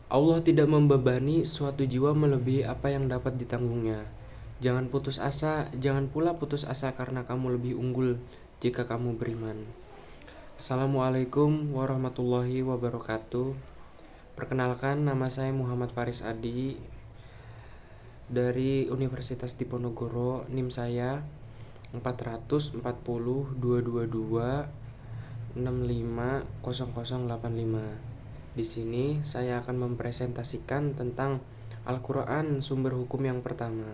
Allah tidak membebani suatu jiwa melebihi apa yang dapat ditanggungnya. Jangan putus asa, jangan pula putus asa karena kamu lebih unggul jika kamu beriman. Assalamualaikum warahmatullahi wabarakatuh. Perkenalkan, nama saya Muhammad Faris Adi dari Universitas Diponegoro. NIM saya 440 222 650085. Di sini saya akan mempresentasikan tentang Al-Quran, sumber hukum yang pertama.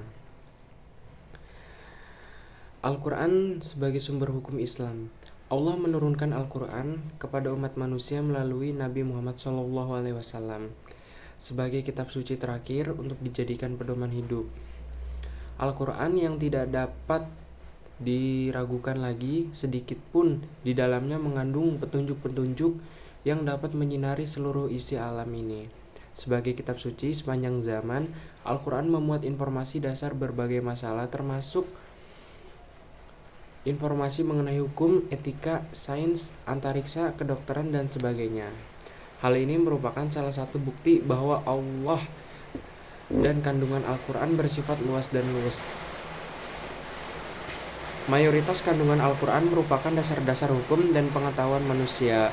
Al-Quran sebagai sumber hukum Islam. Allah menurunkan Al-Quran kepada umat manusia melalui Nabi Muhammad SAW sebagai kitab suci terakhir untuk dijadikan pedoman hidup. Al-Quran yang tidak dapat diragukan lagi sedikit pun di dalamnya mengandung petunjuk-petunjuk yang dapat menyinari seluruh isi alam ini. Sebagai kitab suci sepanjang zaman, Al-Quran memuat informasi dasar berbagai masalah termasuk informasi mengenai hukum, etika, sains, antariksa, kedokteran, dan sebagainya. Hal ini merupakan salah satu bukti bahwa Allah dan kandungan Al-Quran bersifat luas dan luwes. Mayoritas kandungan Al-Quran merupakan dasar-dasar hukum dan pengetahuan manusia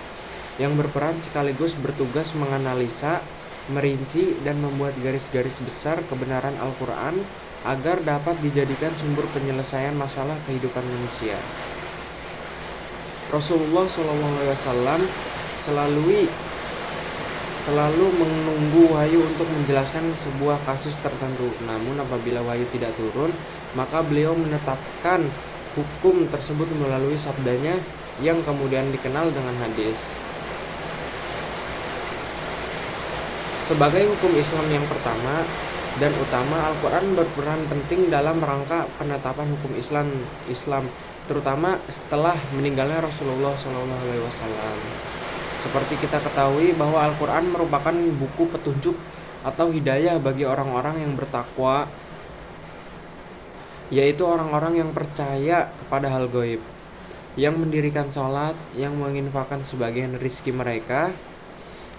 yang berperan sekaligus bertugas menganalisa, merinci, dan membuat garis-garis besar kebenaran Al-Quran agar dapat dijadikan sumber penyelesaian masalah kehidupan manusia. Rasulullah SAW selalu menunggu wahyu untuk menjelaskan sebuah kasus tertentu. Namun apabila wahyu tidak turun, maka beliau menetapkan hukum tersebut melalui sabdanya yang kemudian dikenal dengan hadis. Sebagai hukum Islam yang pertama dan utama, Al-Quran berperan penting dalam rangka penetapan hukum Islam, terutama setelah meninggalnya Rasulullah SAW. Seperti kita ketahui bahwa Al-Quran merupakan buku petunjuk atau hidayah bagi orang-orang yang bertakwa, yaitu orang-orang yang percaya kepada hal gaib, yang mendirikan sholat, yang menginfakkan sebagian rizki mereka,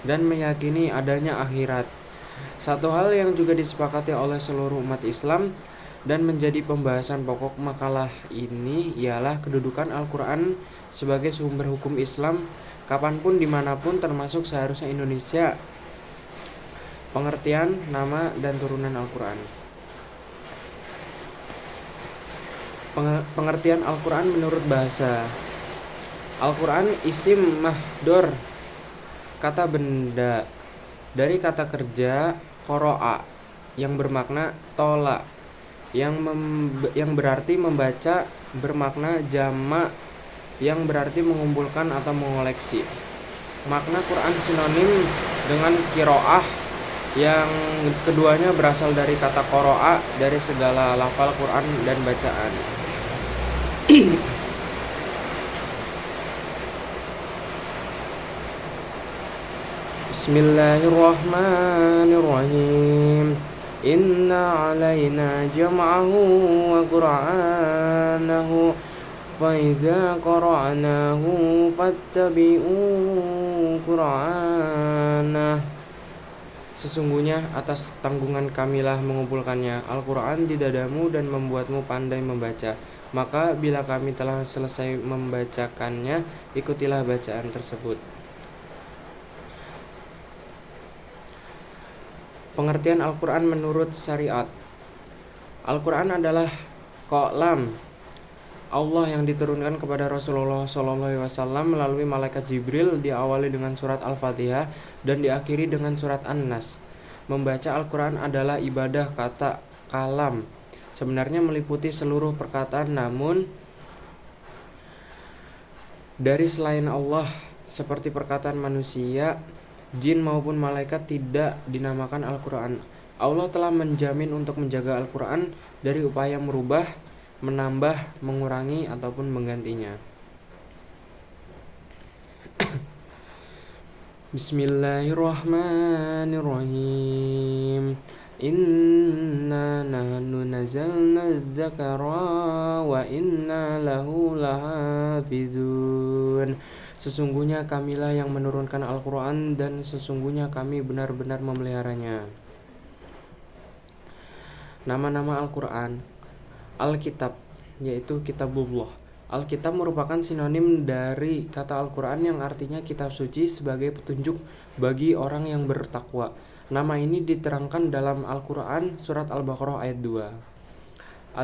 dan meyakini adanya akhirat. Satu hal yang juga disepakati oleh seluruh umat Islam dan menjadi pembahasan pokok makalah ini ialah kedudukan Al-Quran sebagai sumber hukum Islam kapanpun dimanapun, termasuk seharusnya Indonesia. Pengertian nama dan turunan Al-Quran. Pengertian Al-Quran menurut bahasa. Al-Quran isim mahdhur, kata benda, dari kata kerja qoro'a yang bermakna tola, yang berarti membaca, bermakna jama' yang berarti mengumpulkan atau mengoleksi. Makna Quran sinonim dengan qiraah, yang keduanya berasal dari kata qoro'a, dari segala lafal Quran dan bacaan. Bismillahirrahmanirrahim. Inna alaina jam'ahu wa qur'anahu fa idza qara'nahu fattabi'u qur'anah. Sesungguhnya atas tanggungan kamilah mengumpulkannya Al-Quran di dadamu dan membuatmu pandai membaca. Maka bila kami telah selesai membacakannya, ikutilah bacaan tersebut. Pengertian Al-Quran menurut syariat. Al-Quran adalah kalam Allah yang diturunkan kepada Rasulullah SAW melalui malaikat Jibril, diawali dengan surat Al-Fatihah dan diakhiri dengan surat An-Nas. Membaca Al-Quran adalah ibadah. Kata kalam sebenarnya meliputi seluruh perkataan, namun dari selain Allah seperti perkataan manusia, jin maupun malaikat tidak dinamakan Al-Quran. Allah telah menjamin untuk menjaga Al-Quran dari upaya merubah, menambah, mengurangi, ataupun menggantinya. Bismillahirrahmanirrahim. Inna nahnu nazzalna dzakara wa inna lahu lahafizun. Sesungguhnya kamilah yang menurunkan Al-Quran dan sesungguhnya kami benar-benar memeliharanya. Nama-nama Al-Quran. Alkitab, yaitu Kitabullah. Alkitab merupakan sinonim dari kata Al-Quran yang artinya kitab suci sebagai petunjuk bagi orang yang bertakwa. Nama ini diterangkan dalam Al-Quran surat Al-Baqarah ayat 2.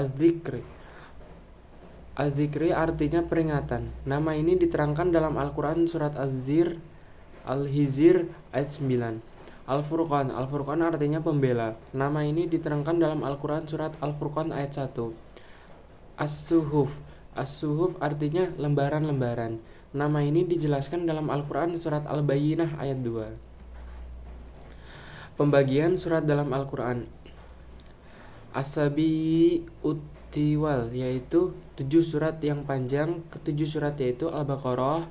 Al-Zikri artinya peringatan. Nama ini diterangkan dalam Al-Quran surat Al-Hijr ayat 9. Al-Furqan artinya pembela. Nama ini diterangkan dalam Al-Quran surat Al-Furqan ayat 1. As-Suhuf artinya lembaran-lembaran. Nama ini dijelaskan dalam Al-Quran surat Al-Bayyinah ayat 2. Pembagian surat dalam Al-Quran. Tiwal, yaitu 7 surat yang panjang. Ketujuh surat yaitu Al-Baqarah,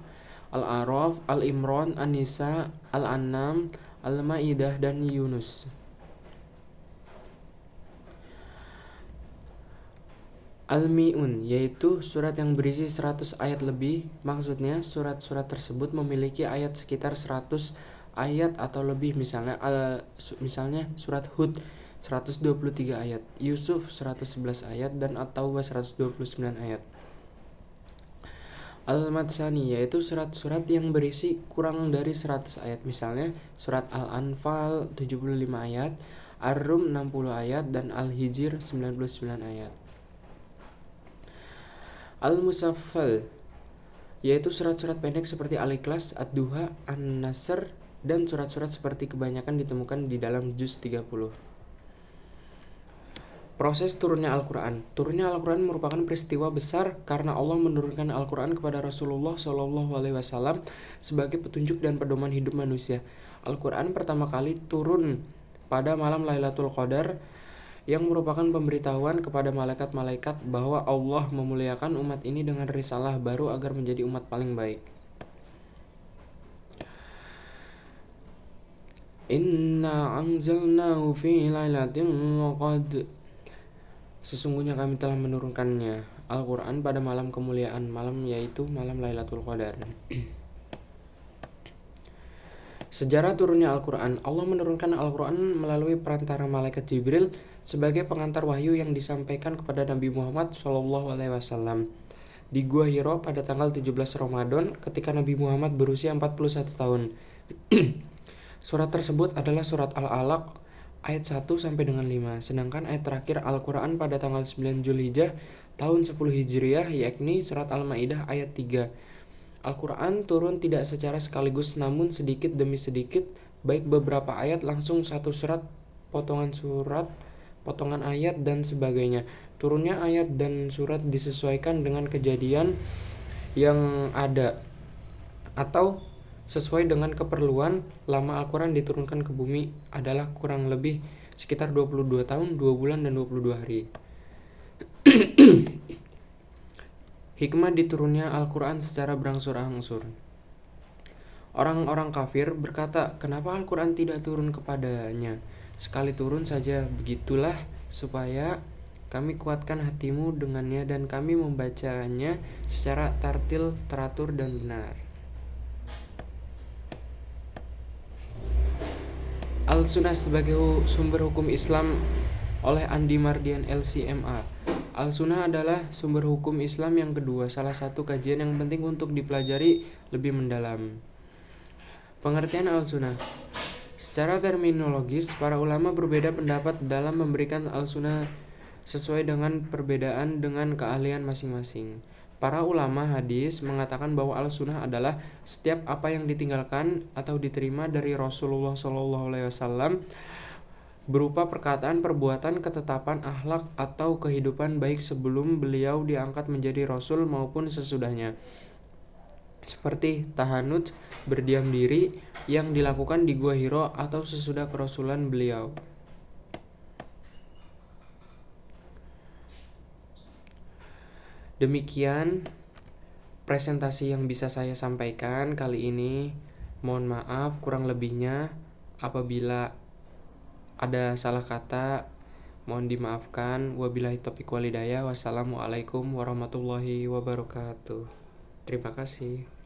Al-A'raf, Al-Imran, An-Nisa, Al-An'am, Al-Maidah, dan Yunus. Al-Mi'un, yaitu surat yang berisi 100 ayat lebih. Maksudnya surat-surat tersebut memiliki ayat sekitar 100 ayat atau lebih. Misalnya surat Hud 123 ayat, Yusuf 111 ayat, dan At-Taubah 129 ayat. Al-Matsani, yaitu surat-surat yang berisi kurang dari 100 ayat. Misalnya surat Al-Anfal 75 ayat, Ar-Rum 60 ayat, dan Al-Hijr 99 ayat. Al-Musaffal, yaitu surat-surat pendek seperti Al-Ikhlas, Ad-Duha, An-Nasr, dan surat-surat seperti kebanyakan ditemukan di dalam juz 30. Proses turunnya Al-Quran. Turunnya Al-Quran merupakan peristiwa besar karena Allah menurunkan Al-Quran kepada Rasulullah SAW sebagai petunjuk dan pedoman hidup manusia. Al-Quran pertama kali turun pada malam Lailatul Qadar yang merupakan pemberitahuan kepada malaikat-malaikat bahwa Allah memuliakan umat ini dengan risalah baru agar menjadi umat paling baik. Inna anzalnahu fi lailatul qadr. Sesungguhnya kami telah menurunkannya Al-Quran pada malam kemuliaan malam, yaitu malam Lailatul Qadar. Sejarah turunnya Al-Quran. Allah menurunkan Al-Quran melalui perantara malaikat Jibril sebagai pengantar wahyu yang disampaikan kepada Nabi Muhammad SAW di Gua Hiro pada tanggal 17 Ramadan ketika Nabi Muhammad berusia 41 tahun. Surat tersebut adalah surat Al-Alaq ayat 1 sampai dengan 5. Sedangkan ayat terakhir Al-Quran pada tanggal 9 Zulhijjah tahun 10 Hijriah yakni surat Al-Maidah ayat 3. Al-Quran turun tidak secara sekaligus namun sedikit demi sedikit, baik beberapa ayat langsung satu surat, potongan ayat, dan sebagainya. Turunnya ayat dan surat disesuaikan dengan kejadian yang ada atau sesuai dengan keperluan. Lama Al-Quran diturunkan ke bumi adalah kurang lebih sekitar 22 tahun, 2 bulan, dan 22 hari. Hikmah diturunnya Al-Quran secara berangsur-angsur. Orang-orang kafir berkata, kenapa Al-Quran tidak turun kepadanya? Sekali turun saja, begitulah supaya kami kuatkan hatimu dengannya dan kami membacanya secara tartil, teratur, dan benar. Al-Sunnah sebagai sumber hukum Islam oleh Andi Mardian LCMA. Al-Sunnah adalah sumber hukum Islam yang kedua, salah satu kajian yang penting untuk dipelajari lebih mendalam. Pengertian Al-Sunnah. Secara terminologis, para ulama berbeda pendapat dalam memberikan Al-Sunnah sesuai dengan perbedaan dengan keahlian masing-masing. Para ulama hadis mengatakan bahwa Al-Sunnah adalah setiap apa yang ditinggalkan atau diterima dari Rasulullah SAW berupa perkataan, perbuatan, ketetapan, akhlak, atau kehidupan baik sebelum beliau diangkat menjadi Rasul maupun sesudahnya. Seperti tahanut, berdiam diri, yang dilakukan di Gua Hiro atau sesudah kerasulan beliau. Demikian presentasi yang bisa saya sampaikan kali ini. Mohon maaf kurang lebihnya. Apabila ada salah kata, mohon dimaafkan. Wabillahi taufiq wal hidayah. Wassalamualaikum warahmatullahi wabarakatuh. Terima kasih.